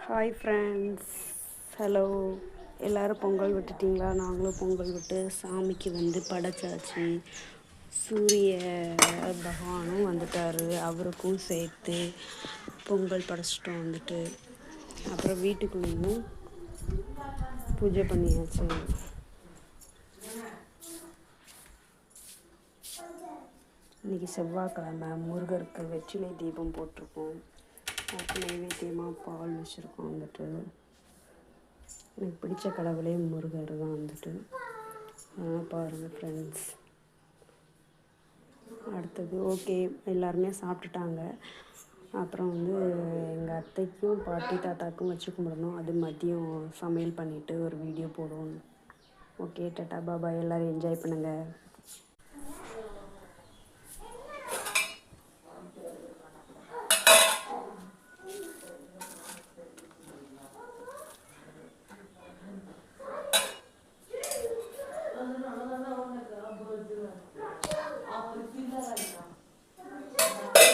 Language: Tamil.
Hi friends, hello. எல்லோரும் பொங்கல் விட்டுட்டிங்களா? நாங்களும் பொங்கல் விட்டு சாமிக்கு படைச்சாச்சு. சூரிய பகவானும் வந்துட்டார், அவருக்கும் சேர்த்து பொங்கல் படைச்சிட்டோம். அப்புறம் வீட்டுக்குள்ளேயும் பூஜை பண்ணியாச்சு. இன்றைக்கி செவ்வாய்க்கிழமை, முருகருக்கு வெற்றிலை தீபம் போட்டிருக்கோம். நைவேத்தியமாக பால் வச்சுருக்கோம். எனக்கு பிடிச்ச கடவுளே முருகர் தான். அதனால் பாருங்கள் ஃப்ரெண்ட்ஸ். அடுத்தது ஓகே, எல்லாருமே சாப்பிட்டுட்டாங்க. அப்புறம் எங்கள் அத்தைக்கும் பாட்டி தாத்தாக்கும் வச்சு கும்பிடணும். அது மதியம் சமையல் பண்ணிவிட்டு ஒரு வீடியோ போடுவோம். Okay, tata bye bye. எல்லோரும் என்ஜாய் பண்ணுங்கள்.